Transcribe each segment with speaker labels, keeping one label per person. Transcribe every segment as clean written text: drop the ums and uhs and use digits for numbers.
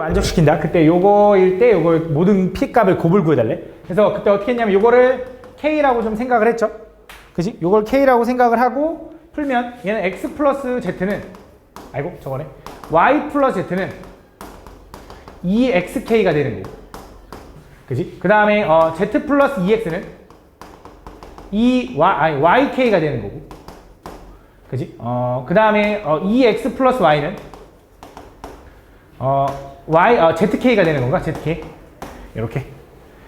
Speaker 1: 만족시킨다. 그때 요거일 때 요거 모든 P값을 곱을 구해달래. 그래서 그때 어떻게 했냐면 요거를 K라고 좀 생각을 했죠. 그지? 요걸 K라고 생각을 하고 풀면 얘는 X 플러스 Z는 아이고 저거네. Y 플러스 Z는 2XK가 되는 거고. 그지? 그 다음에 Z 플러스 2X는 YK가 되는 거고. 그지? 그 다음에 2X 플러스 Y는 ZK가 되는 건가? ZK. 이렇게.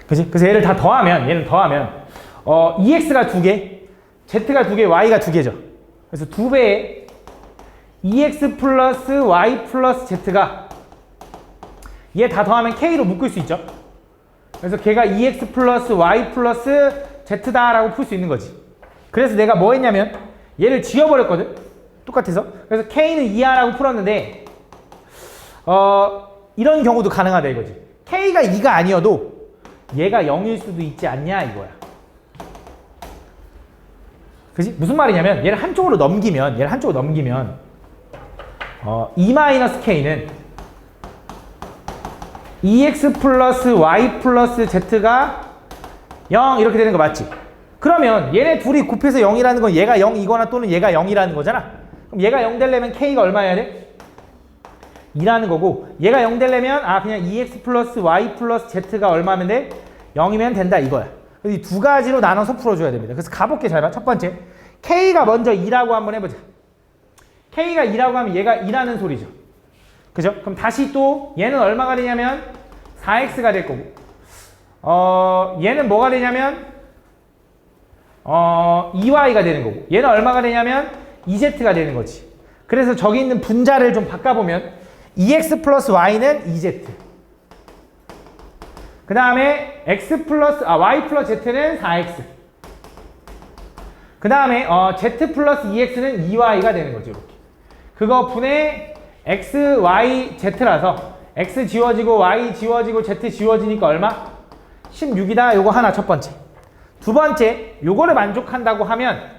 Speaker 1: 그지? 그래서 얘를 다 더하면, 얘는 더하면, 2X가 2개, Z가 2개, Y가 2개죠. 그래서 2배의 2X 플러스 Y 플러스 Z가 얘 다 더하면 K로 묶을 수 있죠. 그래서 걔가 2X 플러스 Y 플러스 Z다라고 풀 수 있는 거지. 그래서 내가 뭐 했냐면 얘를 지워버렸거든. 똑같아서. 그래서 K는 2R라고 풀었는데 이런 경우도 가능하다 이거지. K가 2가 아니어도 얘가 0일 수도 있지 않냐 이거야. 그지? 무슨 말이냐면 얘를 한쪽으로 넘기면 2-K는 2X 플러스 Y 플러스 Z가 0 이렇게 되는 거 맞지? 그러면 얘네 둘이 곱해서 0이라는 건 얘가 0이거나 또는 얘가 0이라는 거잖아. 그럼 얘가 0 되려면 K가 얼마여야 돼? 2라는 거고 얘가 0 되려면 그냥 2X 플러스 Y 플러스 Z가 얼마면 돼? 0이면 된다 이거야. 그래서 이 두 가지로 나눠서 풀어줘야 됩니다. 그래서 가볼게 잘 봐. 첫 번째 K가 먼저 2라고 한번 해보자. K가 2라고 하면 얘가 2라는 소리죠. 그죠? 그럼 다시 또 얘는 얼마가 되냐면 4X가 될 거고 얘는 뭐가 되냐면 2Y가 되는 거고 얘는 얼마가 되냐면 2Z가 되는 거지. 그래서 저기 있는 분자를 좀 바꿔보면 2X 플러스 Y는 2Z 그 다음에 X 플러스 Y 플러스 Z는 4X 그 다음에 Z 플러스 2X는 2Y가 되는 거죠. 이렇게 그거 분의 X, Y, Z라서 X 지워지고 Y 지워지고 Z 지워지니까 얼마? 16이다. 요거 하나 첫 번째. 두 번째 요거를 만족한다고 하면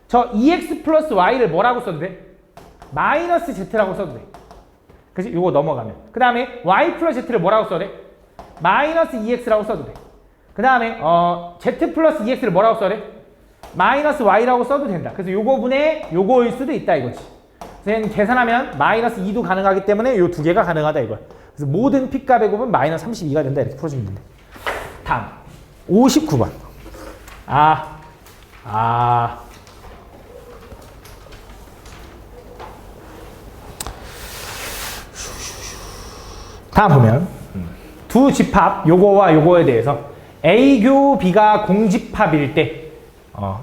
Speaker 1: 저 2X 플러스 Y를 뭐라고 써도 돼? 마이너스 Z라고 써도 돼. 그치? 요거 넘어가면 그 다음에 Y 플러스 Z를 뭐라고 써도 돼? 마이너스 2X라고 써도 돼. 그 다음에 Z 플러스 2X를 뭐라고 써도 돼? 마이너스 Y라고 써도 된다. 그래서 요거 분의 요거일 수도 있다 이거지. 그래서 계산하면 마이너스 2도 가능하기 때문에 요 두 개가 가능하다 이거야. 그래서 모든 P값의 곱은 마이너스 32가 된다 이렇게 풀어주면 된다. 다음 59번 다음 보면 두 집합 요거와 요거에 대해서 A교 B가 공집합일 때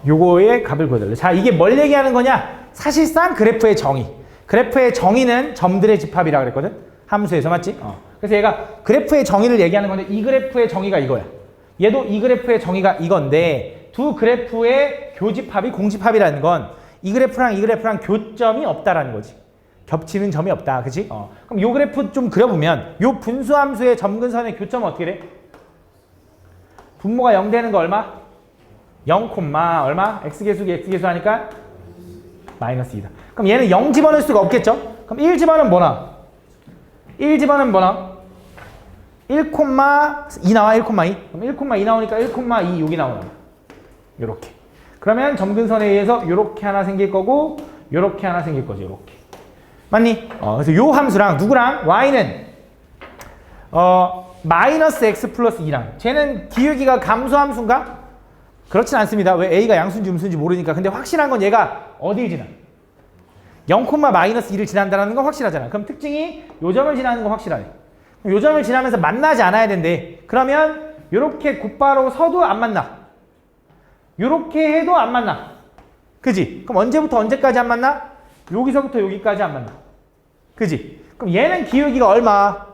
Speaker 1: 요거의 값을 구해달래. 자, 이게 뭘 얘기하는 거냐? 사실상 그래프의 정의. 그래프의 정의는 점들의 집합이라고 그랬거든? 함수에서 맞지? 그래서 얘가 그래프의 정의를 얘기하는 건데 이 그래프의 정의가 이거야. 얘도 이 그래프의 정의가 이건데 두 그래프의 교집합이 공집합이라는 건 이 그래프랑 이 그래프랑 교점이 없다라는 거지. 겹치는 점이 없다. 그치? 그럼 요 그래프 좀 그려보면 요 분수함수의 점근선의 교점은 어떻게 돼? 분모가 0 되는 거 얼마? 0, 얼마? x계수기 x계수 하니까 마이너스 2다. 그럼 얘는 0 집어넣을 수가 없겠죠? 그럼 1 집어넣으면 뭐 나와? 1 집어넣으면 뭐 나와? 1,2 나와? 1,2? 그럼 1,2 나오니까 1,2 여기 나오는 거야. 요렇게. 그러면 점근선에 의해서 요렇게 하나 생길 거고 요렇게 하나 생길 거죠. 요렇게. 맞니? 그래서 요 함수랑 누구랑? y는 마이너스 x 플러스 2랑 쟤는 기울기가 감소함수인가? 그렇진 않습니다. 왜 a가 양수인지 음수인지 모르니까. 근데 확실한 건 얘가 어딜 지나? 0, 마이너스 2를 지난다는 건 확실하잖아. 그럼 특징이 요 점을 지나는 건 확실하네. 요 점을 지나면서 만나지 않아야 된대. 그러면 요렇게 곧바로 서도 안 만나. 요렇게 해도 안 만나. 그지? 그럼 언제부터 언제까지 안 만나? 여기서부터 여기까지 안 만나. 그지? 그럼 얘는 기울기가 얼마?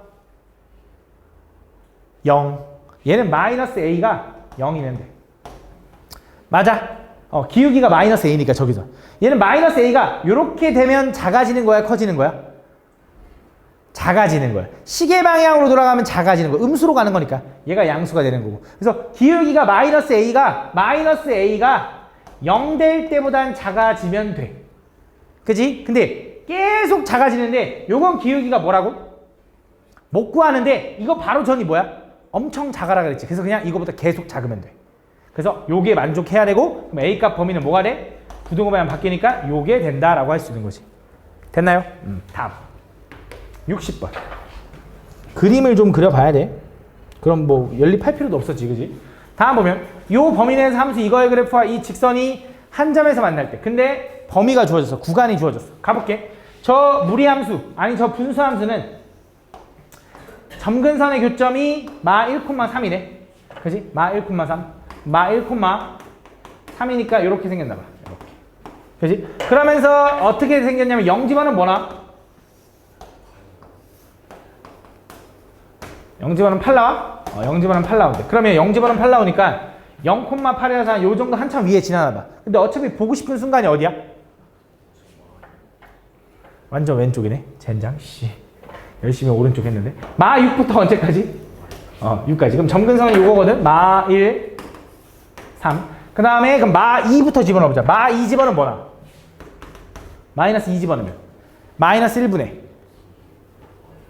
Speaker 1: 0. 얘는 마이너스 a가 0이면 돼. 맞아. 기울기가 마이너스 a니까 저기서. 얘는 마이너스 a가 이렇게 되면 작아지는 거야? 커지는 거야? 작아지는 거야. 시계 방향으로 돌아가면 작아지는 거야. 음수로 가는 거니까. 얘가 양수가 되는 거고. 그래서 기울기가 마이너스 a가 0 될 때보단 작아지면 돼. 그지? 근데 계속 작아지는데 요건 기울기가 뭐라고? 못 구하는데 이거 바로 전이 뭐야? 엄청 작아라 그랬지. 그래서 그냥 이거보다 계속 작으면 돼. 그래서 요게 만족해야 되고 그럼 A값 범위는 뭐가 돼? 부등호방향 바뀌니까 요게 된다라고 할 수 있는 거지. 됐나요? 다음 60번. 그림을 좀 그려봐야 돼. 그럼 뭐 연립할 필요도 없었지, 그지? 다음 보면 요 범위 내에서 함수 이거의 그래프와 이 직선이 한 점에서 만날 때, 근데 범위가 주어졌어. 구간이 주어졌어. 가볼게. 저 무리함수, 아니 저 분수함수는 점근선의 교점이 마 1,3이네. 그지? 마 1,3. 마 1,3이니까 이렇게 생겼나 봐. 이렇게. 그지? 그러면서 어떻게 생겼냐면 0집어는 뭐나? 0집어는 8 나와? 0집어는 8 나오는데. 그러면 0집어는 8 나오니까 0,8이라서 요 정도 한참 위에 지나나 봐. 근데 어차피 보고 싶은 순간이 어디야? 완전 왼쪽이네. 젠장. 씨. 열심히 오른쪽 했는데. 마 6부터 언제까지? 6까지. 그럼 점근선은 요거거든. 마 1, 3. 그 다음에 그럼 마 2부터 집어넣어보자. 마 2 집어는 뭐나? 마이너스 2 집어넣으면 마이너스 1분의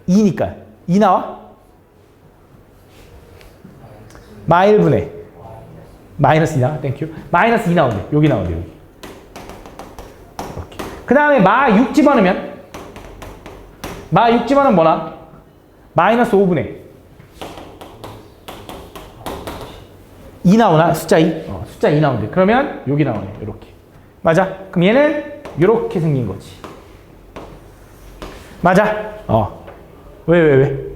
Speaker 1: 2니까 2 나와? 마 1분의 마이너스 2 나와? 땡큐. 마이너스 2 나오네. 여기 나오네. 여기. 이렇게. 그 다음에 마 6 집어넣으면 마 6 집어넣으면 뭐나? 마이너스 5분의 2 나오나? 숫자 2? 숫자 2 나오는데. 그러면 여기 나오네. 이렇게. 맞아? 그럼 얘는 이렇게 생긴 거지. 맞아? 왜?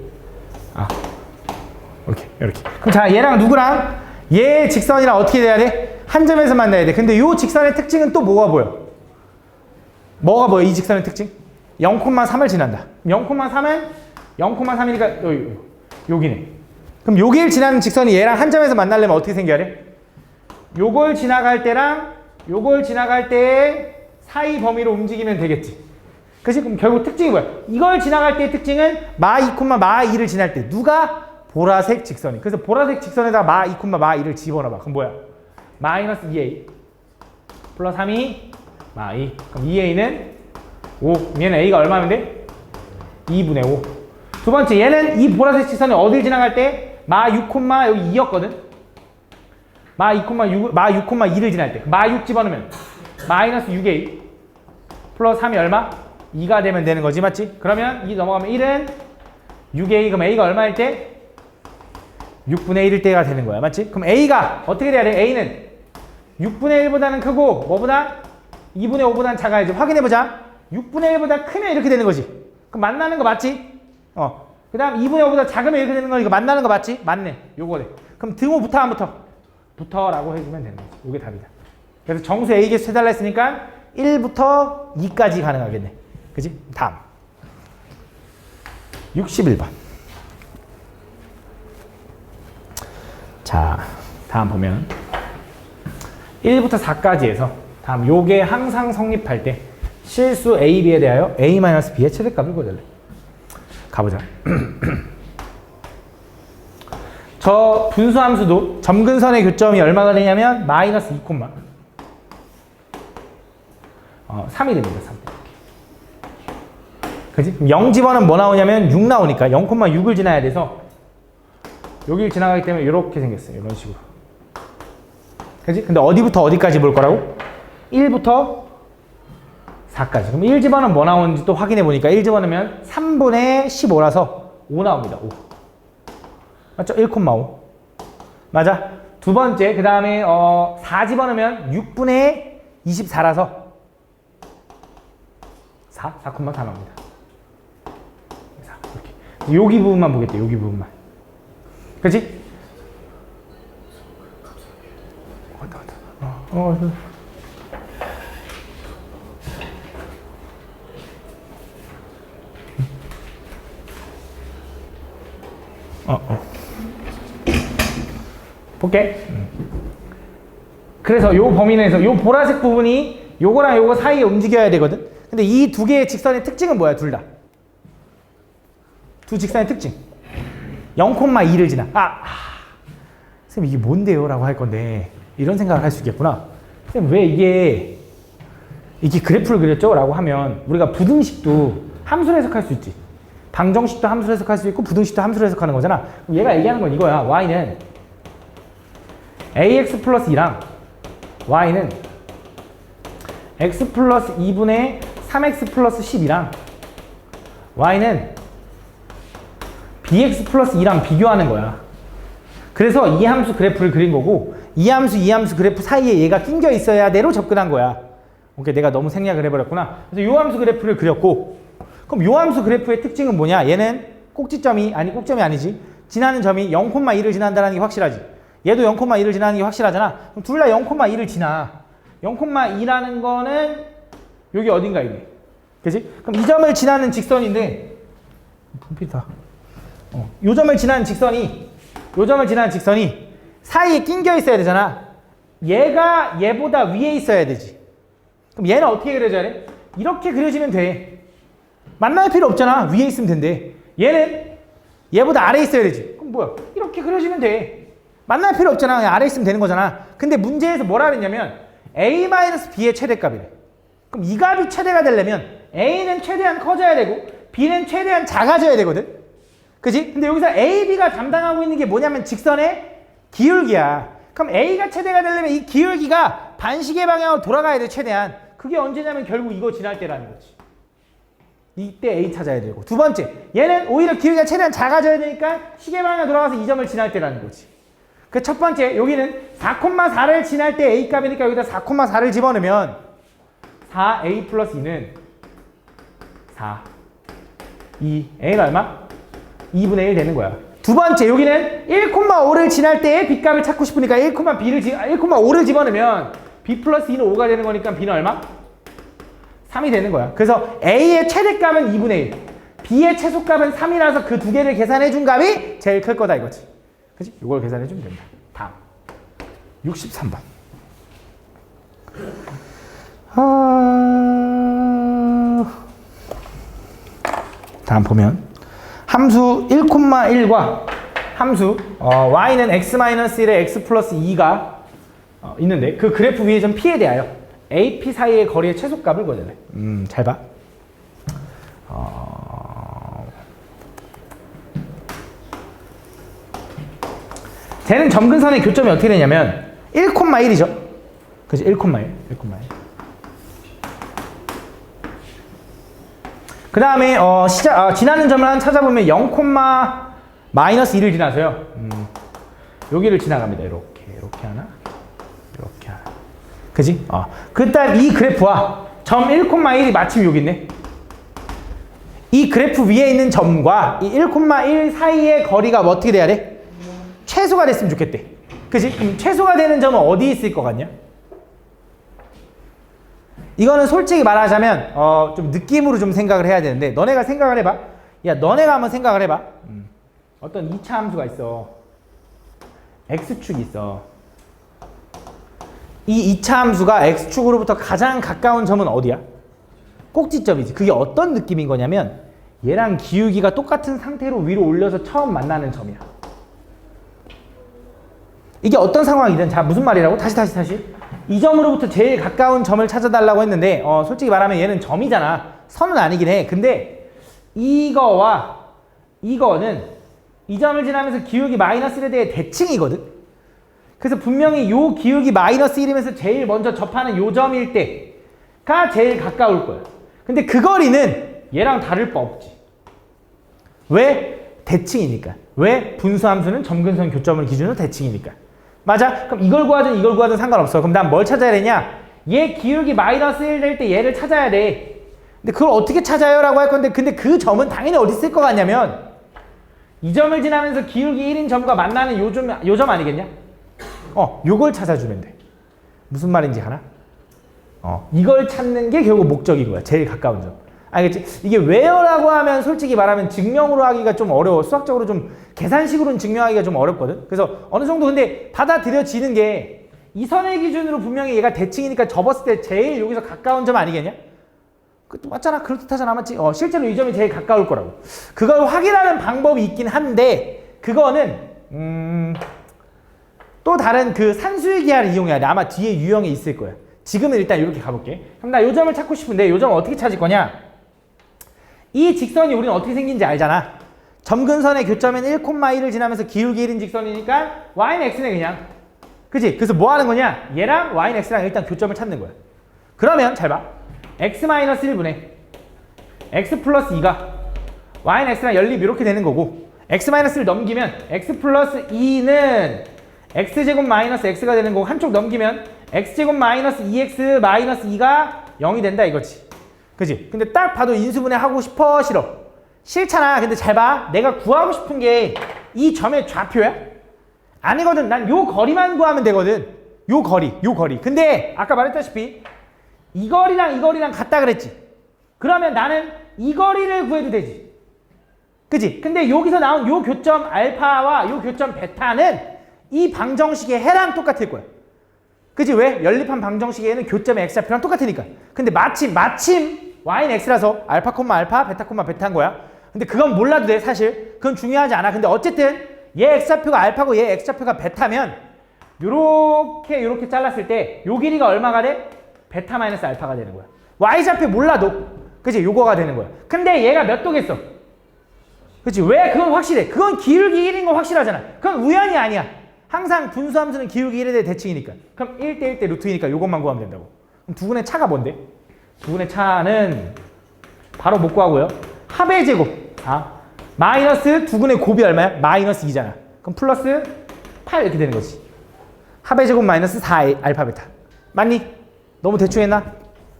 Speaker 1: 이렇게. 그럼 자, 얘랑 누구랑? 얘 직선이랑 어떻게 돼야 돼? 한 점에서 만나야 돼. 근데 요 직선의 특징은 또 뭐가 보여? 뭐가 보여? 이 직선의 특징? 0,3을 지난다. 0,3은 0,3이니까 여기네. 그럼 여길 지나는 직선이 얘랑 한 점에서 만나려면 어떻게 생겨야 돼? 요걸 지나갈 때랑 요걸 지나갈 때의 사이 범위로 움직이면 되겠지. 그치? 그럼 결국 특징이 뭐야? 이걸 지나갈 때의 특징은 마 2, 마 2를 지날 때 누가? 보라색 직선이. 그래서 보라색 직선에다가 마 2, 마 2를 집어넣어봐. 그럼 뭐야? 마이너스 2a 플러스 3이 마 2. 그럼 2a는 5. 얘는 a가 얼마면 돼? 2분의 5. 두 번째, 얘는 이 보라색 직선이 어딜 지나갈 때? 마 6, 여기 2였거든? 마 6,2를 지날 때. 마 6 집어넣으면 마이너스 6a 플러스 3이 얼마? 2가 되면 되는 거지, 맞지? 그러면 2 넘어가면 1은 6a. 그럼 a가 얼마일 때? 6분의 1일 때가 되는 거야, 맞지? 그럼 a가 어떻게 돼야 돼? a는 6분의 1보다는 크고 뭐보다? 2분의 5보다는 작아야지. 확인해보자. 6분의 1보다 크면 이렇게 되는 거지. 그럼 만나는 거 맞지? 그 다음 2분의 5보다 작으면 이렇게 되는 거니까 만나는 거 맞지? 맞네. 요거네. 그럼 등호 붙어 안 붙어? 붙어라고 해주면 되는 거지. 요게 답이다. 그래서 정수 A 개수 해달라 했으니까 1부터 2까지 가능하겠네. 그지? 다음 61번. 자, 다음 보면 1부터 4까지 해서 다음 요게 항상 성립할 때 실수 A, B에 대하여 A-B의 최대값을 구해달래. 가보자. 저 분수함수도 점근선의 교점이 얼마가 되냐면 마이너스 2, 3이 됩니다. 3. 그치? 0 집어는 뭐 나오냐면 6 나오니까 0,6을 지나야 돼서 여기를 지나가기 때문에 이렇게 생겼어요. 이런 식으로. 그치? 근데 어디부터 어디까지 볼 거라고? 1부터 4까지. 그럼 1 집어는 뭐 나오는지 또 확인해 보니까 1 집어넣으면 3분의 15라서 5 나옵니다. 5. 맞죠? 1,5. 맞아. 두 번째, 그 다음에 4 집어넣으면 6분의 24라서 4,4 나옵니다. 4. 이렇게. 여기 부분만 보겠대. 여기 부분만. 그치? 왔다. 볼게. 그래서 요 범위 내에서 요 보라색 부분이 요거랑 요거 사이에 움직여야 되거든. 근데 이 두 개의 직선의 특징은 뭐야? 둘 다. 두 직선의 특징. 0,2를 지나. 선생님 이게 뭔데요? 라고 할 건데 이런 생각을 할 수 있겠구나. 선생님 왜 이게 그래프를 그렸죠? 라고 하면 우리가 부등식도 함수로 해석할 수 있지. 방정식도 함수로 해석할 수 있고 부등식도 함수로 해석하는 거잖아. 그럼 얘가 얘기하는 건 이거야. y는 ax 플러스 2랑 y는 x 플러스 2분의 3x 플러스 10이랑 y는 bx 플러스 2랑 비교하는 거야. 그래서 이 함수 그래프를 그린 거고 이 함수 그래프 사이에 얘가 낑겨 있어야 대로 접근한 거야. 오케이, 내가 너무 생략을 해버렸구나. 그래서 요 함수 그래프를 그렸고 그럼 요 함수 그래프의 특징은 뭐냐? 얘는 꼭지점이 아니지. 지나는 점이 0,2를 지난다는 게 확실하지. 얘도 0,2를 지나는 게 확실하잖아. 그럼 둘 다 0,2를 지나. 0,2라는 거는 여기 어딘가 이게. 그치? 그럼 이 점을 지나는 직선인데 분필이다. 요 점을 지나는 직선이 사이에 낑겨 있어야 되잖아. 얘가 얘보다 위에 있어야 되지. 그럼 얘는 어떻게 그려져야 돼? 이렇게 그려지면 돼. 만날 필요 없잖아. 위에 있으면 된대. 얘는 얘보다 아래에 있어야 되지. 그럼 뭐야? 이렇게 그려지면 돼. 만날 필요 없잖아. 그냥 아래에 있으면 되는 거잖아. 근데 문제에서 뭐라 그랬냐면 a-b의 최대값이래. 그럼 이 값이 최대가 되려면 a는 최대한 커져야 되고 b는 최대한 작아져야 되거든. 그치? 근데 여기서 a, b가 담당하고 있는 게 뭐냐면 직선의 기울기야. 그럼 a가 최대가 되려면 이 기울기가 반시계 방향으로 돌아가야 돼, 최대한. 그게 언제냐면 결국 이거 지날 때라는 거지. 이때 a 찾아야 되고. 두 번째, 얘는 오히려 기울기가 최대한 작아져야 되니까 시계 방향으로 돌아가서 이 점을 지날 때라는 거지. 그 첫 번째, 여기는 4,4를 지날 때 a 값이니까 여기다 4,4를 집어넣으면 4a 플러스 2는 4. 2. a가 얼마? 2분의 1 되는 거야. 두 번째, 여기는 1,5를 지날 때의 b값을 찾고 싶으니까 1,5를 집어넣으면 b 플러스 2는 5가 되는 거니까 b는 얼마? 3이 되는 거야. 그래서 a의 최대값은 2분의 1, b의 최소값은 3이라서 그 두 개를 계산해준 값이 제일 클 거다 이거지. 그치? 이걸 계산해주면 된다. 다음 63번. 다음 보면 함수 1,1과 함수 y는 x-1에 x 플러스 2가 있는데 그 그래프 위에 점 p에 대하여 AP 사이의 거리의 최소값을 구해야 돼. 잘 봐. 쟤는 점근선의 교점이 어떻게 되냐면 1,1이죠. 그치? 1,1. 그 다음에 지나는 점을 한 찾아보면 0,-1을 지나서요. 여기를 지나갑니다. 이렇게 하나, 이렇게 하나. 그지? 그 다음 이 그래프와 점 1,1이 마침 여기 있네. 이 그래프 위에 있는 점과 이 1,1 사이의 거리가 어떻게 돼야 돼? 최소가 됐으면 좋겠대. 그지? 그럼 최소가 되는 점은 어디 있을 것 같냐? 이거는 솔직히 말하자면 좀 느낌으로 좀 생각을 해야 되는데 너네가 생각을 해봐. 야, 너네가 한번 생각을 해봐. 어떤 2차 함수가 있어. x축이 있어. 이 2차 함수가 x축으로부터 가장 가까운 점은 어디야? 꼭지점이지. 그게 어떤 느낌인 거냐면 얘랑 기울기가 똑같은 상태로 위로 올려서 처음 만나는 점이야. 이게 어떤 상황이든 자 무슨 말이라고? 다시 이 점으로부터 제일 가까운 점을 찾아달라고 했는데 솔직히 말하면 얘는 점이잖아. 선은 아니긴 해. 근데 이거와 이거는 이 점을 지나면서 기울기 마이너스 1에 대해 대칭이거든. 그래서 분명히 요 기울기 마이너스 1이면서 제일 먼저 접하는 요 점일 때가 제일 가까울 거야. 근데 그 거리는 얘랑 다를 바 없지. 왜? 대칭이니까. 왜? 분수함수는 점근선 교점을 기준으로 대칭이니까. 맞아? 그럼 이걸 구하든 상관없어. 그럼 난 뭘 찾아야 되냐? 얘 기울기 마이너스 1 될 때 얘를 찾아야 돼. 근데 그걸 어떻게 찾아요? 라고 할 건데 근데 그 점은 당연히 어디 있을 것 같냐면 이 점을 지나면서 기울기 1인 점과 만나는 요 점 아니겠냐? 요걸 찾아주면 돼. 무슨 말인지 알아? 이걸 찾는 게 결국 목적인 거야. 제일 가까운 점. 알겠지? 이게 where라고 하면 솔직히 말하면 증명으로 하기가 좀 어려워. 수학적으로 좀 계산식으로는 증명하기가 좀 어렵거든. 그래서 어느 정도 근데 받아들여지는 게 이 선의 기준으로 분명히 얘가 대칭이니까 접었을 때 제일 여기서 가까운 점 아니겠냐? 그것도 맞잖아. 그럴듯하잖아. 맞지? 실제로 이 점이 제일 가까울 거라고. 그걸 확인하는 방법이 있긴 한데 그거는 또 다른 그 산수의 기하를 이용해야 돼. 아마 뒤에 유형에 있을 거야. 지금은 일단 이렇게 가볼게. 그럼 나 요 점을 찾고 싶은데 요 점을 어떻게 찾을 거냐? 이 직선이 우리는 어떻게 생긴지 알잖아. 점근선의 교점은 1,1을 지나면서 기울기 1인 직선이니까 y는 x네 그냥. 그치? 그래서 뭐 하는 거냐? 얘랑 y는 x랑 일단 교점을 찾는 거야. 그러면 잘 봐. x-1분의 x 플러스 2가 y는 x랑 연립 이렇게 되는 거고 x-를 넘기면 x 플러스 2는 x제곱 마이너스 x가 되는 거고 한쪽 넘기면 x제곱 마이너스 2x 마이너스 2가 0이 된다 이거지. 그치? 근데 딱 봐도 인수분해 하고 싶어 싫어? 싫잖아. 근데 잘 봐. 내가 구하고 싶은 게 이 점의 좌표야? 아니거든. 난 요 거리만 구하면 되거든. 요 거리. 근데 아까 말했다시피 이 거리랑 같다 그랬지. 그러면 나는 이 거리를 구해도 되지. 그치? 근데 여기서 나온 요 교점 알파와 요 교점 베타는 이 방정식의 해랑 똑같을 거야. 그치? 왜? 연립한 방정식에는 교점의 x좌표랑 똑같으니까. 근데 마침 y는 x라서 알파, 알파, 베타, 베타인 거야. 근데 그건 몰라도 돼, 사실. 그건 중요하지 않아. 근데 어쨌든 얘 x좌표가 알파고 얘 x좌표가 베타면 요렇게 잘랐을 때 요 길이가 얼마가 돼? 베타 마이너스 알파가 되는 거야. y좌표 몰라도 그치? 요거가 되는 거야. 근데 얘가 몇 도겠어? 그치? 왜? 그건 확실해. 그건 기울기 1인 거 확실하잖아. 그건 우연이 아니야. 항상 분수함수는 기울기 1에 대해 대칭이니까. 그럼 1대 1대 루트이니까 요것만 구하면 된다고. 그럼 두근의 차가 뭔데? 두근의 차는 바로 못 구하고요. 합의 제곱. 마이너스 두근의 곱이 얼마야? 마이너스 2잖아. 그럼 플러스 8 이렇게 되는 거지. 합의 제곱 마이너스 4 알파 베타. 맞니? 너무 대충 했나?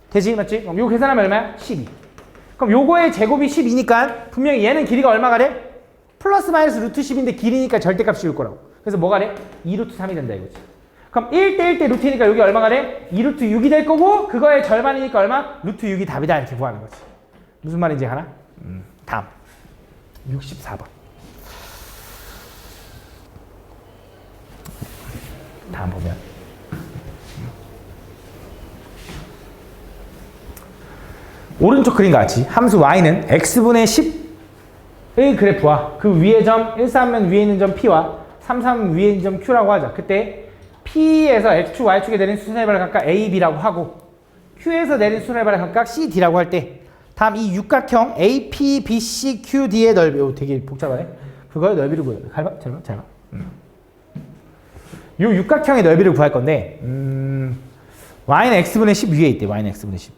Speaker 1: 되지? 맞지? 그럼 요 계산하면 얼마야? 12. 그럼 요거의 제곱이 12니까 분명히 얘는 길이가 얼마가 돼? 플러스 마이너스 루트 10인데 길이니까 절대값 씌울 거라고. 그래서 뭐가 돼? 2루트 3이 된다 이거지. 그럼 1대 1대 루트니까 여기 얼마가 돼? 2루트 6이 될 거고 그거의 절반이니까 얼마? 루트 6이 답이다 이렇게 구하는 거지. 무슨 말인지 알아? 다음 64번. 다음 보면 오른쪽 그림과 같이 함수 y는 x분의 10의 그래프와 그 위의 점 1,3면 위에 있는 점 p와 3,3 위에 있는 점 q라고 하자. 그때 p에서 x축, y축에 내린 수순의 발을 각각 a, b라고 하고 q에서 내린 수순의 발을 각각 c, d라고 할 때 다음 이 육각형 a, p, b, c, q, d의 넓이 되게 복잡하네. 그거의 넓이를 구해요. 잘 봐. 이 육각형의 넓이를 구할 건데 y는 x분의 10 위에 있대. y는 x분의 10.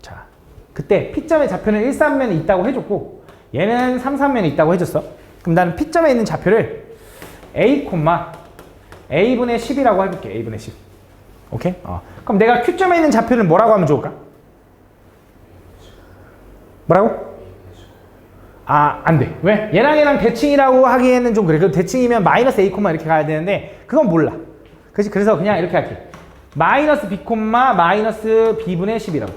Speaker 1: 자, 그때 p점의 좌표는 1,3면에 있다고 해줬고 얘는 3,3면에 있다고 해줬어. 그럼 나는 p점에 있는 좌표를 a, a분의 10이라고 해볼게. a분의 10. 오케이? 그럼 내가 q점에 있는 좌표는 뭐라고 하면 좋을까? 뭐라고? 안 돼. 왜? 얘랑 대칭이라고 하기에는 좀 그래. 그래도 대칭이면 마이너스 a, 이렇게 가야 되는데 그건 몰라. 그치? 그래서 그냥 이렇게 할게. 마이너스 b, 마이너스 b분의 10이라고.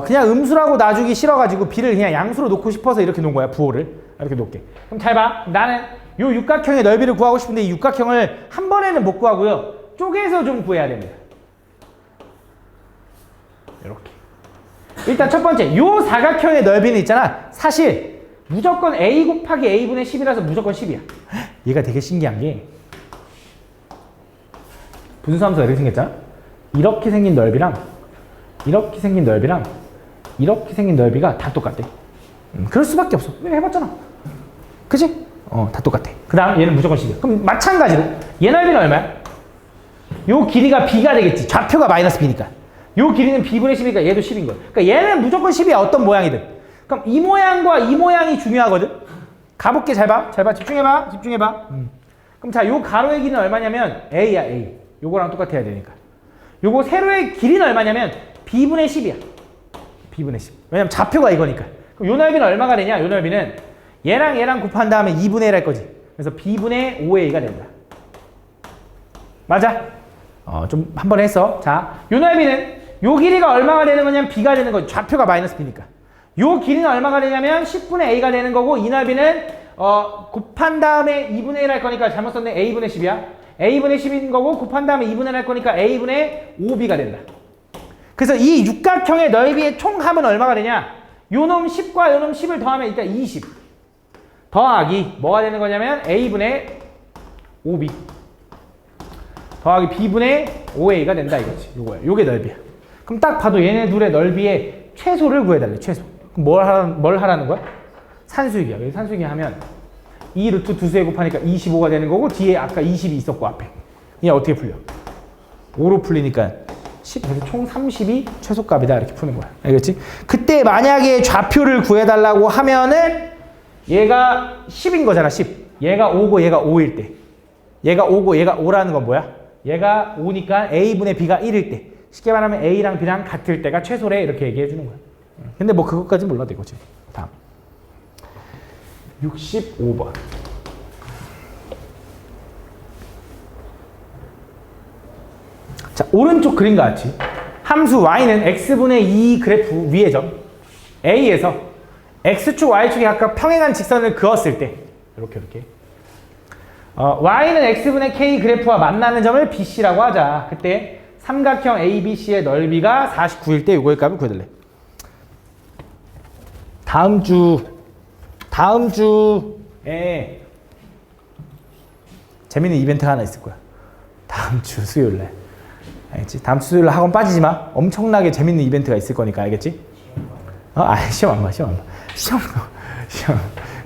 Speaker 1: 그냥 음수라고 놔주기 싫어가지고 b를 그냥 양수로 놓고 싶어서 이렇게 놓은 거야. 부호를. 이렇게 놓게. 그럼 잘 봐. 나는 요 육각형의 넓이를 구하고 싶은데 이 육각형을 한 번에는 못 구하고요. 쪼개서 좀 구해야 됩니다. 이렇게. 일단 첫 번째, 요 사각형의 넓이는 있잖아. 사실 무조건 a 곱하기 a분의 10이라서 무조건 10이야. 얘가 되게 신기한 게 분수함수가 이렇게 생겼잖아. 이렇게 생긴 넓이랑 이렇게 생긴 넓이랑 이렇게 생긴 넓이가 다 똑같대. 그럴 수밖에 없어. 왜 해봤잖아. 그치? 다 똑같아. 그 다음 얘는 무조건 10이야. 그럼 마찬가지로 얘 넓이는 얼마야? 요 길이가 b가 되겠지. 좌표가 마이너스 b니까. 요 길이는 b분의 10이니까 얘도 10인 거야. 그러니까 얘는 무조건 10이야. 어떤 모양이든. 그럼 이 모양과 이 모양이 중요하거든. 가볼게. 잘 봐. 집중해봐. 그럼 자, 요 가로의 길이는 얼마냐면 a야, a. 요거랑 똑같아야 되니까. 요거 세로의 길이는 얼마냐면 b분의 10이야. b분의 10. 왜냐면 좌표가 이거니까. 그럼 요 넓이는 얼마가 되냐? 요 넓이는 얘랑 곱한 다음에 2분의 1 할 거지. 그래서 b분의 5a가 된다. 맞아? 좀 한 번 했어. 자, 요 넓이는 요 길이가 얼마가 되는 거냐면 b가 되는 거지. 좌표가 마이너스 b니까. 요 길이는 얼마가 되냐면 10분의 a가 되는 거고 이 넓이는 곱한 다음에 2분의 1 할 거니까 잘못 썼네. a분의 10이야. a분의 10인 거고 곱한 다음에 2분의 1 할 거니까 a분의 5b가 된다. 그래서 이 육각형의 넓이의 총합은 얼마가 되냐? 요놈 10과 요놈 10을 더하면 일단 20 더하기 뭐가 되는 거냐면 a분의 5b 더하기 b분의 5a가 된다 이거지. 요거야. 요게 넓이야. 그럼 딱 봐도 얘네 둘의 넓이의 최소를 구해달래. 최소. 그럼 뭘 하라는 거야? 산수유기야. 여기 산수유기 하면 2 루트 두수에 곱하니까 25가 되는 거고 뒤에 아까 20이 있었고 앞에. 그냥 어떻게 풀려? 5로 풀리니까 10, 그래서 총 30이 최소값이다. 이렇게 푸는 거야. 알겠지? 그때 만약에 좌표를 구해달라고 하면은 얘가 10인 거잖아. 10. 얘가 5고 얘가 5일 때. 얘가 5고 얘가 5라는 건 뭐야? 얘가 5니까 A분의 B가 1일 때. 쉽게 말하면 A랑 B랑 같을 때가 최소래. 이렇게 얘기해 주는 거야. 근데 뭐 그것까지 몰라도 이거지. 다음. 65번. 자, 오른쪽 그림과 같이 함수 y는 x분의 2 그래프 위의 점 a에서 x축, y축이 각각 평행한 직선을 그었을 때 이렇게 y는 x분의 k 그래프와 만나는 점을 bc라고 하자. 그때 삼각형 abc의 넓이가 49일 때 요거의 값을 구해달래. 다음 주에 재밌는 이벤트가 하나 있을 거야. 다음 주 수요일날. 알겠지? 다음 주 수요일날 학원 빠지지 마. 엄청나게 재밌는 이벤트가 있을 거니까. 알겠지? 시험 안 봐. 시험.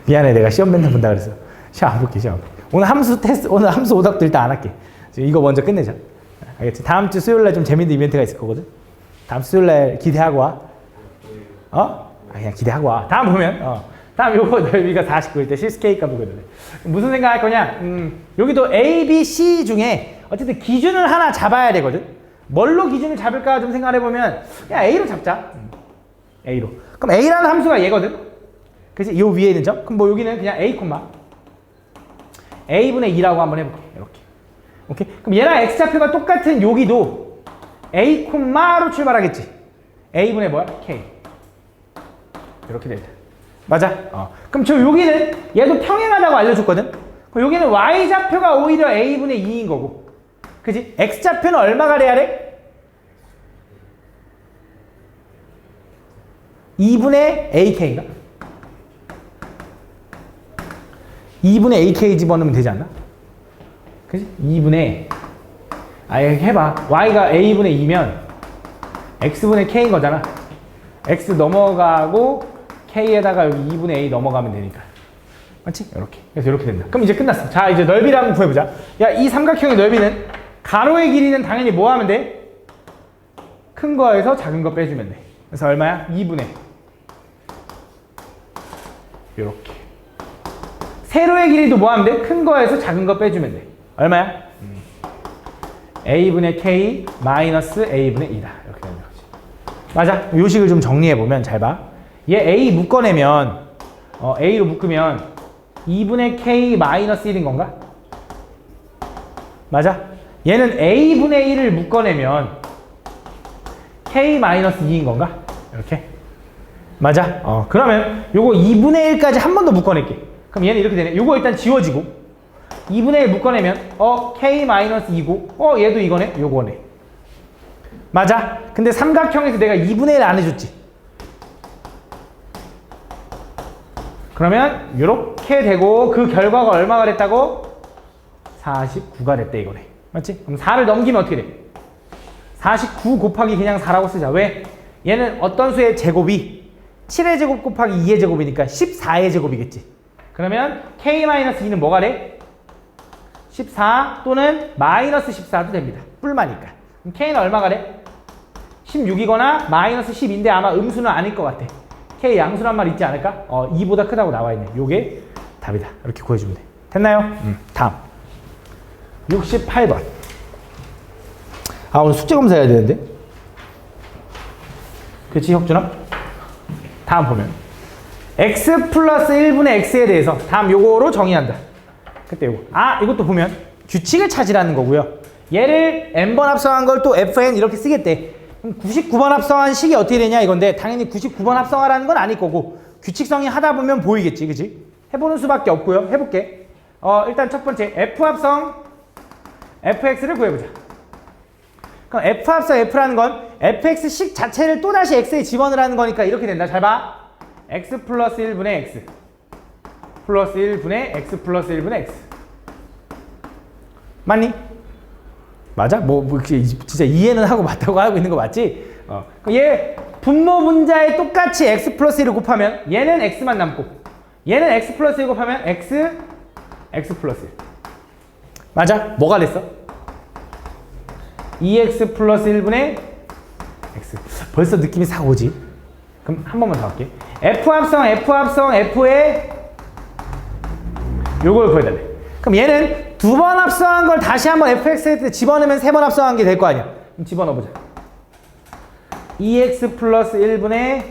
Speaker 1: 미안해. 내가 시험 맨날 본다 그랬어. 시험 안 볼게. 오늘 함수 오답도 일단 안 할게. 이거 먼저 끝내자. 알겠지? 다음 주 수요일날 좀 재밌는 이벤트가 있을 거거든. 다음 주 수요일날 기대하고 와. 그냥 기대하고 와. 다음 보면 다음 요거 넓이가 49일 때 실수 K 값을 거든. 무슨 생각할 거냐? 여기도 A, B, C 중에 어쨌든 기준을 하나 잡아야 되거든. 뭘로 기준을 잡을까 좀 생각해 보면 그냥 A로 잡자. A로. 그럼 A라는 함수가 얘거든. 그치? 요 위에 있는 점. 그럼 뭐 여기는 그냥 A, A분의 2라고 한번 해볼게. 이렇게. 오케이? 그럼 얘랑 X좌표가 똑같은 여기도 A, 로 출발하겠지. A분의 뭐야? K. 이렇게 되죠. 맞아? 그럼 저 여기는 얘도 평행하다고 알려줬거든? 그럼 여기는 Y좌표가 오히려 A분의 2인 거고. 그지? X좌표는 얼마가 돼야 돼? 2분의 AK인가? 2분의 AK 집어넣으면 되지 않나? 그지? 2분의 이렇게 해봐. Y가 A분의 2면 X분의 K인 거잖아. X 넘어가고 K에다가 여기 2분의 A 넘어가면 되니까. 맞지? 이렇게. 그래서 이렇게 된다. 그럼 이제 끝났어. 자, 이제 넓이를 한번 구해보자. 야, 이 삼각형의 넓이는 가로의 길이는 당연히 뭐 하면 돼? 큰 거에서 작은 거 빼주면 돼. 그래서 얼마야? 2분의. 이렇게. 세로의 길이도 뭐 하면 돼? 큰 거에서 작은 거 빼주면 돼. 얼마야? A분의 K 마이너스 A분의 2다. 이렇게 되는 거지. 맞아. 요식을 좀 정리해보면 잘 봐. 얘 A 묶어내면 A로 묶으면 2분의 K 마이너스 1인 건가? 맞아? 얘는 A분의 1을 묶어내면 K 마이너스 2인 건가? 이렇게? 맞아? 그러면 요거 2분의 1까지 한 번 더 묶어낼게. 그럼 얘는 이렇게 되네. 요거 일단 지워지고 2분의 1 묶어내면 K 마이너스 2고 얘도 이거네? 요거네. 맞아? 근데 삼각형에서 내가 2분의 1 안 해줬지? 그러면 이렇게 되고 그 결과가 얼마가 됐다고? 49가 됐대 이거네. 맞지? 그럼 4를 넘기면 어떻게 돼? 49 곱하기 그냥 4라고 쓰자. 왜? 얘는 어떤 수의 제곱이 7의 제곱 곱하기 2의 제곱이니까 14의 제곱이겠지. 그러면 K-2는 뭐가 돼? 14 또는 마이너스 14도 됩니다. 뿔마니까. 그럼 K는 얼마가 돼? 16이거나 마이너스 10인데 아마 음수는 아닐 것 같아. K 양수란 말 있지 않을까? 2보다 크다고 나와 있네. 요게 답이다. 이렇게 구해주면 돼. 됐나요? 다음. 68번. 오늘 숙제 검사해야 되는데? 그치, 혁준아? 다음 보면. x 플러스 1분의 x에 대해서 다음 요거로 정의한다. 그때 요거. 이것도 보면 규칙을 찾으라는 거고요. 얘를 n번 합성한 걸 또 fn 이렇게 쓰겠대. 그럼 99번 합성한 식이 어떻게 되냐 이건데 당연히 99번 합성하라는 건 아닐 거고 규칙성이 하다 보면 보이겠지. 그치? 해보는 수밖에 없고요. 해볼게. 일단 첫 번째 f 합성 fx를 구해보자. 그럼 f 합성 f라는 건 fx식 자체를 또다시 x에 집어넣으라는 거니까 이렇게 된다. 잘 봐. x 플러스 1분의 x 플러스 1분의 x 플러스 1분의 x 맞니? 맞아? 진짜 이해는 하고 맞다고 하고 있는 거 맞지? 그럼 얘 분모 분자에 똑같이 x 플러스 1을 곱하면 얘는 x만 남고 얘는 x 플러스 1 곱하면 x 플러스 1. 맞아? 뭐가 됐어? 2x 플러스 1분의 x. 벌써 느낌이 싹 오지? 그럼 한 번만 더 할게. f 합성 f에 요걸 구해달래. 그럼 얘는 두 번 합성한 걸 다시 한번 fx에 집어넣으면 세 번 합성한 게 될 거 아니야. 그럼 집어넣어보자. 2x 플러스 1분의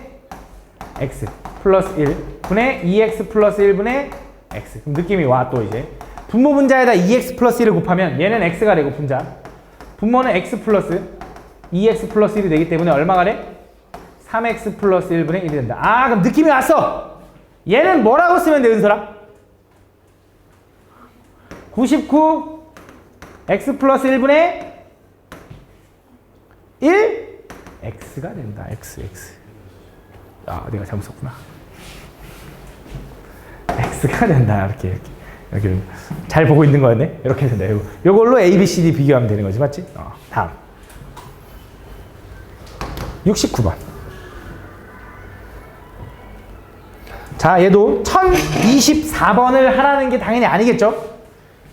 Speaker 1: x 플러스 1분의 2x 플러스 1분의 x. 그럼 느낌이 와. 또 이제 분모 분자에다 2x 플러스 1을 곱하면 얘는 x가 되고 분자 분모는 x 플러스 2x 플러스 1이 되기 때문에 얼마가 돼? 3x 플러스 1분의 1이 된다. 아, 그럼 느낌이 왔어. 얘는 뭐라고 쓰면 돼, 은설아? 99 x 플러스 1분의 1 x가 된다. x. 아, 내가 잘못 썼구나. x가 된다. 이렇게 잘 보고 있는 거였네. 이렇게 된다. 요걸로 a, b, c, d 비교하면 되는 거지, 맞지? 다음 69번. 자, 얘도 1024번을 하라는 게 당연히 아니겠죠?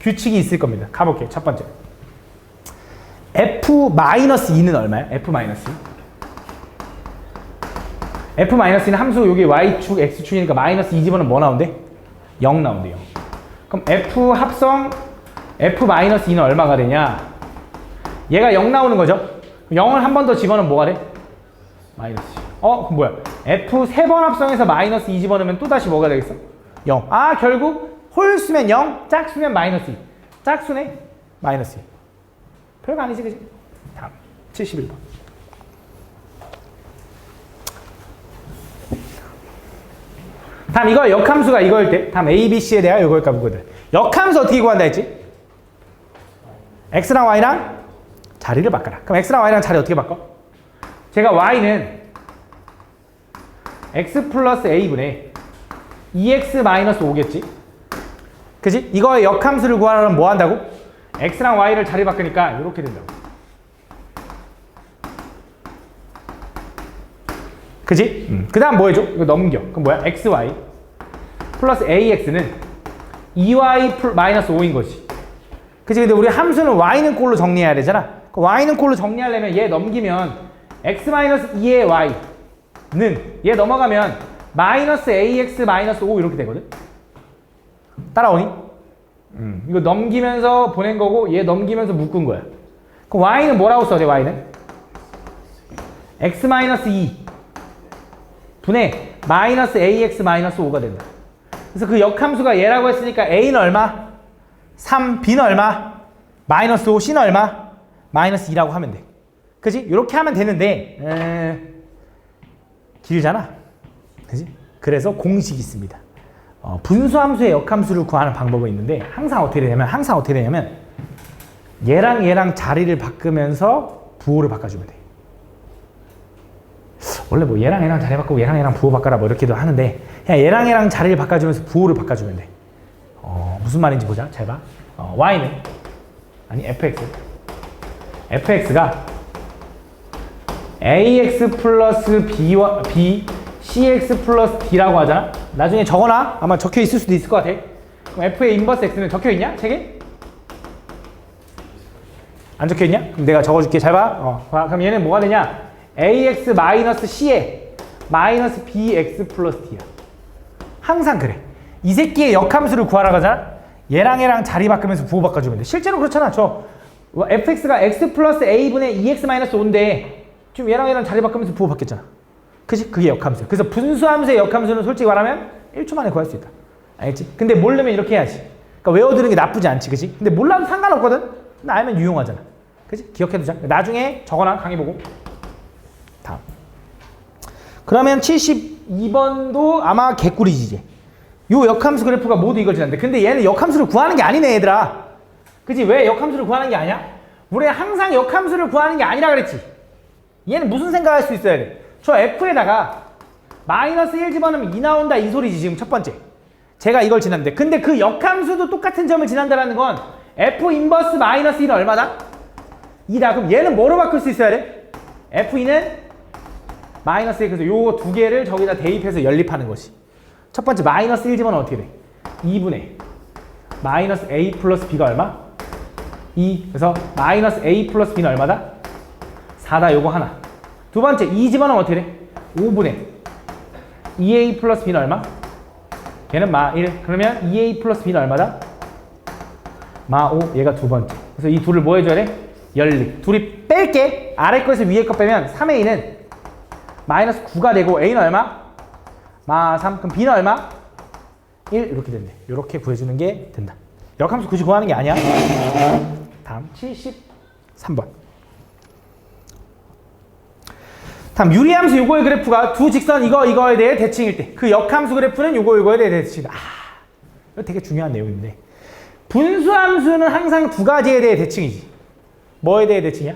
Speaker 1: 규칙이 있을 겁니다. 가볼게요. 첫 번째. f-2는 얼마야? f-2. f-2는 함수 여기 y축, x축이니까 마이너스 2 집어넣으면 뭐 나온대? 0 나온대, 0. 그럼 f 합성 f-2는 얼마가 되냐? 얘가 0 나오는 거죠? 0을 한 번 더 집어넣으면 뭐가 돼? 마이너스 2. 그럼 뭐야? f 3번 합성해서 마이너스 2 집어넣으면 또다시 뭐가 되겠어? 0. 아, 결국 홀수면 0, 짝수면 마이너스 2. 짝수네? 마이너스 2. 별거 아니지, 그지? 다음 71번. 다음 이거 역함수가 이거일 때 다음 a, b, c에 대한 이거일까 보거든. 역함수 어떻게 구한다 했지? x랑 y랑 자리를 바꿔라. 그럼 x랑 y랑 자리 어떻게 바꿔? 제가 y는 x 플러스 a분의 2x 마이너스 5겠지? 그지? 이거의 역함수를 구하려면 뭐 한다고? x랑 y를 자리 바꾸니까 이렇게 된다고. 그지? 그 다음 뭐 해줘? 이거 넘겨. 그럼 뭐야? xy 플러스 ax는 2y 마이너스 5인 거지. 그치? 근데 우리 함수는 y는 꼴로 정리해야 되잖아. y는 꼴로 정리하려면 얘 넘기면 x 마이너스 2의 y는 얘 넘어가면 마이너스 ax 마이너스 5 이렇게 되거든. 따라오니? 이거 넘기면서 보낸 거고 얘 넘기면서 묶은 거야. 그럼 y는 뭐라고 써져? y는 x 마이너스 2 분의 마이너스 ax 마이너스 5가 된다. 그래서 그 역함수가 얘라고 했으니까 a는 얼마? 3, b는 얼마? 마이너스 5, c는 얼마? 마이너스 2라고 하면 돼. 그지? 이렇게 하면 되는데 길잖아. 그지? 그래서 공식이 있습니다. 분수함수의 역함수를 구하는 방법은 있는데 항상 어떻게 되냐면 얘랑 자리를 바꾸면서 부호를 바꿔주면 돼. 원래 뭐 얘랑 자리 바꾸고 얘랑 부호 바꿔라 뭐 이렇게도 하는데 그냥 얘랑 자리를 바꿔주면서 부호를 바꿔주면 돼. 무슨 말인지 보자. 잘 봐. y는 아니 fx가 ax 플러스 b cx 플러스 d라고 하잖아. 나중에 적어놔. 아마 적혀 있을 수도 있을 것 같아. 그럼 f의 인버스 x는 적혀 있냐? 책에? 안 적혀 있냐? 그럼 내가 적어줄게. 잘 봐. 그럼 얘는 뭐가 되냐? ax 마이너스 c에 마이너스 bx 플러스 d야. 항상 그래. 이 새끼의 역함수를 구하라고 하잖아. 얘랑 자리 바꾸면서 부호 바꿔주면 돼. 실제로 그렇잖아. fx가 x 플러스 a분의 2x 마이너스 5인데 지금 얘랑 자리 바꾸면서 부호 바뀌었잖아. 그치? 그게 역함수. 그래서 분수함수의 역함수는 솔직히 말하면 1초 만에 구할 수 있다. 알겠지? 근데 모르면 이렇게 해야지. 그러니까 외워두는 게 나쁘지 않지. 그치? 근데 몰라도 상관없거든? 근데 알면 유용하잖아. 그치? 기억해두자. 나중에 적어놔. 강의 보고. 다음. 그러면 72번도 아마 개꿀이지 이제. 요 역함수 그래프가 모두 이걸 지났는데 근데 얘는 역함수를 구하는 게 아니네 얘들아. 그치? 왜 역함수를 구하는 게 아니야? 우리 항상 역함수를 구하는 게 아니라 그랬지. 얘는 무슨 생각할 수 있어야 돼? 저 f에다가 마이너스 1 집어넣으면 2 나온다 이 소리지 지금 첫 번째. 제가 이걸 지났는데 근데 그 역함수도 똑같은 점을 지난다라는 건 f 인버스 마이너스 1은 얼마다? 2다. 그럼 얘는 뭐로 바꿀 수 있어야 돼? f2는 마이너스 1. 그래서 요 두 개를 저기다 대입해서 연립하는 것이. 첫 번째 마이너스 1 집어넣으면 어떻게 돼? 2분의 마이너스 a 플러스 b가 얼마? 2. 그래서 마이너스 a 플러스 b는 얼마다? 4다. 요거 하나. 두 번째 2 집어넣으면 어떻게 돼? 5분의 2a 플러스 b는 얼마? 걔는 마 1. 그러면 2a 플러스 b는 얼마다? 마 5. 얘가 두 번째. 그래서 이 둘을 뭐 해줘야 돼? 연립. 둘이 뺄게. 아래 거에서 위에 거 빼면 3의 2는 마이너스 9가 되고 a는 얼마? 마 3. 그럼 b는 얼마? 1. 이렇게 된대. 이렇게 구해주는 게 된다. 역함수 굳이 구하는 게 아니야. 다음 73번. 다음 유리함수 요거의 그래프가 두 직선 이거에 대해 대칭일 때 그 역함수 그래프는 요거에 대해 대칭이다. 이거 되게 중요한 내용인데 분수함수는 항상 두 가지에 대해 대칭이지. 뭐에 대해 대칭이야?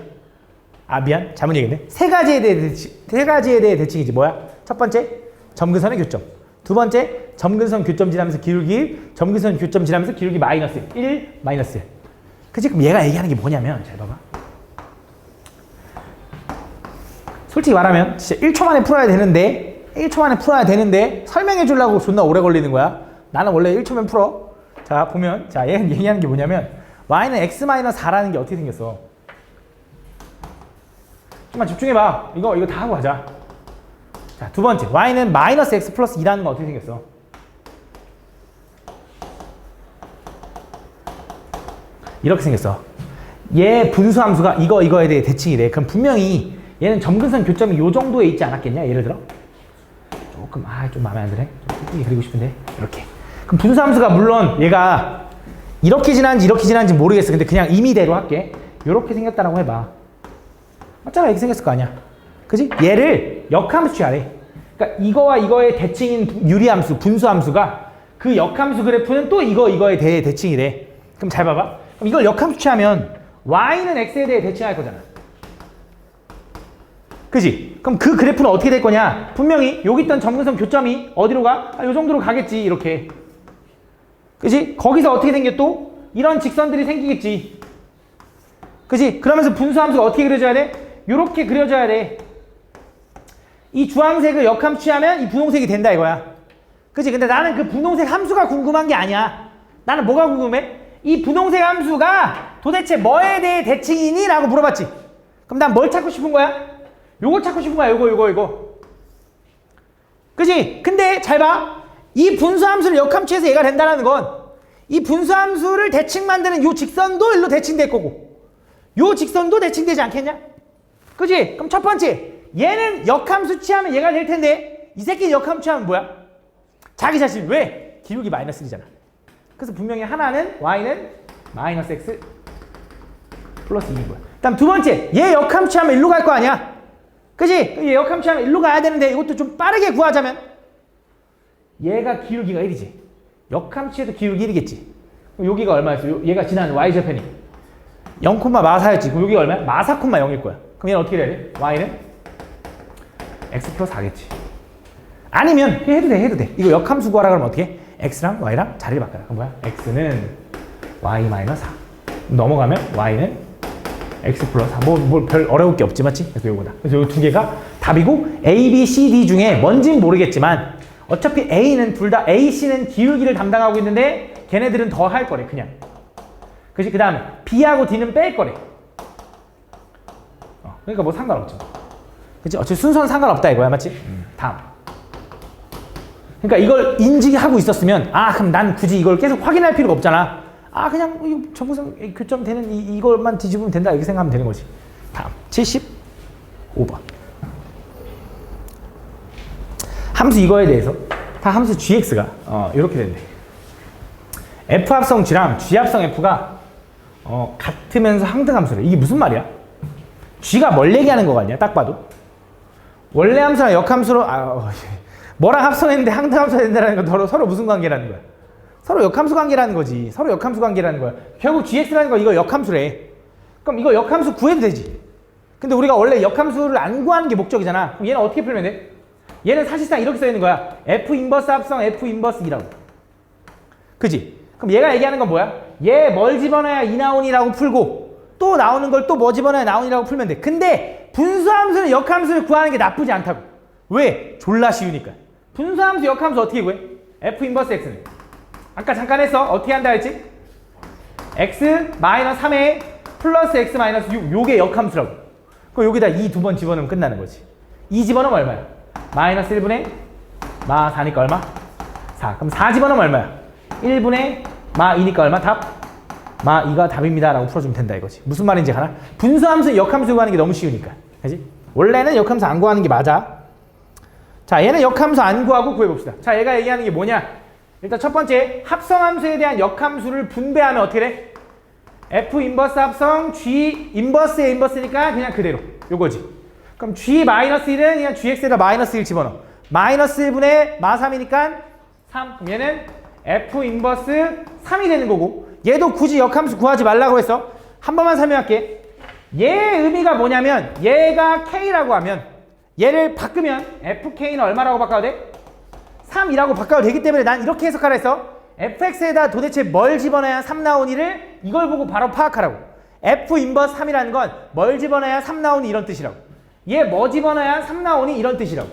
Speaker 1: 아 미안 잘못 얘기했네. 세 가지에 대해 대칭이지. 뭐야? 첫 번째 점근선의 교점. 두 번째 점근선 교점 지나면서 기울기 점근선 교점 지나면서 기울기 마이너스 1 마이너스 1. 그치? 그럼 얘가 얘기하는 게 뭐냐면 잘 봐봐. 솔직히 말하면 진짜 1초 만에 풀어야 되는데 설명해 주려고 존나 오래 걸리는 거야. 나는 원래 1초면 풀어. 자 보면 자 얘는 얘기하는 게 뭐냐면 y는 x-4라는 게 어떻게 생겼어. 좀만 집중해봐. 이거 다 하고 가자. 자 두 번째 y는 마이너스 x 플러스 2라는 거 어떻게 생겼어. 이렇게 생겼어. 얘 분수함수가 이거에 대해 대칭이래. 그럼 분명히 얘는 점근선 교점이 요 정도에 있지 않았겠냐? 예를 들어 조금 좀 마음에 안 드네. 좀 이쁘게 그리고 싶은데 이렇게. 그럼 분수함수가 물론 얘가 이렇게 지나는지 모르겠어. 근데 그냥 임의대로 할게. 요렇게 생겼다라고 해봐. 맞잖아. 이렇게 생겼을 거 아니야. 그지? 얘를 역함수 취하래. 그러니까 이거와 이거의 대칭인 유리함수, 분수함수가 그 역함수 그래프는 또 이거에 대해 대칭이래. 그럼 잘 봐봐. 그럼 이걸 역함수 취하면 y는 x에 대해 대칭할 거잖아. 그지? 그럼 그 그래프는 어떻게 될 거냐? 분명히 여기 있던 점근선 교점이 어디로 가? 요 정도로 가겠지. 이렇게. 그지? 거기서 어떻게 생겨 또? 이런 직선들이 생기겠지. 그지? 그러면서 분수함수가 어떻게 그려져야 돼? 요렇게 그려져야 돼. 이 주황색을 역함수 취하면 이 분홍색이 된다 이거야. 그지? 근데 나는 그 분홍색 함수가 궁금한 게 아니야. 나는 뭐가 궁금해? 이 분홍색 함수가 도대체 뭐에 대해 대칭이니? 라고 물어봤지. 그럼 난 뭘 찾고 싶은 거야? 요거 찾고 싶은 거야. 요거. 그지? 근데 잘 봐. 이 분수함수를 역함수해서 얘가 된다는 건 이 분수함수를 대칭 만드는 요 직선도 일로 대칭될 거고 요 직선도 대칭되지 않겠냐? 그지? 그럼 첫 번째 얘는 역함수 취하면 얘가 될 텐데 이 새끼는 역함수 취하면 뭐야? 자기 자신. 왜? 기울기 마이너스 1이잖아. 그래서 분명히 하나는 y는 마이너스 x 플러스 2인 거야. 다음 두 번째 얘 역함수 취하면 일로 갈 거 아니야? 그지? 얘 역함수 취하면 일로 가야 되는데 이것도 좀 빠르게 구하자면 얘가 기울기가 1이지. 역함수 취해도 기울기 1이겠지. 그럼 여기가 얼마였어? 얘가 지나는 y좌편이 0,4였지. 그럼 여기가 얼마야? 마 4,0일 거야. 그럼 얘는 어떻게 해야 돼? y는 x 플러스 4겠지. 아니면 해도 돼. 이거 역함수 구하라 그러면 어떻게 해? x랑 y랑 자리를 바꿔라. 그럼 뭐야? x는 y 마이너스 4. 넘어가면 y는 x 플러스 4. 뭐 별 어려울 게 없지, 맞지? 그래서 요거다. 그래서 요 두 개가 답이고 A, B, C, D 중에 뭔진 모르겠지만 어차피 A는 둘 다 A, C는 기울기를 담당하고 있는데 걔네들은 더 할 거래, 그냥. 그치? 그 다음에 B하고 D는 뺄 거래. 그러니까 뭐 상관없죠. 그치? 어차피 순서는 상관없다 이거야, 맞지? 다음. 그러니까 이걸 인지하고 있었으면 그럼 난 굳이 이걸 계속 확인할 필요가 없잖아. 그냥 점근선 교점 되는 이걸만 뒤집으면 된다 이렇게 생각하면 되는 거지. 다음 75번. 함수 이거에 대해서 다 함수 gx가 이렇게 된대. f 합성 g랑 g 합성 f가 같으면서 항등함수래. 이게 무슨 말이야? g가 뭘 얘기하는 거 같냐? 딱 봐도 원래 함수랑 역함수로 뭐랑 합성했는데 항등함수가 된다는 건 서로 무슨 관계라는 거야? 서로 역함수 관계라는 거지. 서로 역함수 관계라는 거야. 결국 gx라는 거 이거 역함수래. 그럼 이거 역함수 구해도 되지. 근데 우리가 원래 역함수를 안 구하는 게 목적이잖아. 그럼 얘는 어떻게 풀면 돼? 얘는 사실상 이렇게 써 있는 거야. f 인버스 합성 f 인버스 2라고. 그지? 그럼 얘가 얘기하는 건 뭐야? 얘 뭘 집어넣어야 2 나온이라고 풀고 또 나오는 걸 또 뭐 집어넣어야 나온이라고 풀면 돼. 근데 분수함수는 역함수를 구하는 게 나쁘지 않다고. 왜? 졸라 쉬우니까. 분수함수 역함수 어떻게 구해? F 인버스 X는 아까 잠깐 했어. 어떻게 한다 했지? X 마이너스 3에 플러스 X 마이너스 6 요게 역함수라고. 그럼 여기다 2 두 번 집어넣으면 끝나는 거지. 2 집어넣으면 얼마야? 마이너스 1분의 마 4니까 얼마? 4. 그럼 4 집어넣으면 얼마야? 1분의 마 2니까 얼마? 답? 마 2가 답입니다 라고 풀어주면 된다 이거지. 무슨 말인지 알아? 분수함수 역함수 구하는 게 너무 쉬우니까. 그지? 원래는 역함수 안 구하는 게 맞아. 자, 얘는 역함수 안 구하고 구해봅시다. 자, 얘가 얘기하는 게 뭐냐? 일단 첫 번째, 합성함수에 대한 역함수를 분배하면 어떻게 돼? F 인버스 합성 G 인버스의 인버스니까 그냥 그대로 요거지. 그럼 G 마이너스 1은 그냥 GX에다 마이너스 1 집어넣어. 마이너스 1분의 마 3이니까 3. 그럼 얘는 F 인버스 3이 되는 거고, 얘도 굳이 역함수 구하지 말라고 했어. 한 번만 설명할게. 얘의 의미가 뭐냐면 얘가 K라고 하면 얘를 바꾸면 FK는 얼마라고 바꿔도 돼? 3이라고 바꿔도 되기 때문에 난 이렇게 해석하라 했어. fx에다 도대체 뭘 집어넣어야 3 나오니를 이걸 보고 바로 파악하라고. f 인버스 3이라는 건 뭘 집어넣어야 3 나오니 이런 뜻이라고. 얘 뭐 집어넣어야 3 나오니 이런 뜻이라고.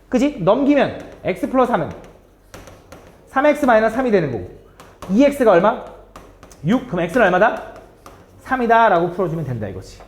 Speaker 1: 그지? 넘기면 x 플러스 3은 3x 마이너스 3이 되는 거고 2x가 얼마? 6. 그럼 x는 얼마다? 3이다 라고 풀어주면 된다 이거지.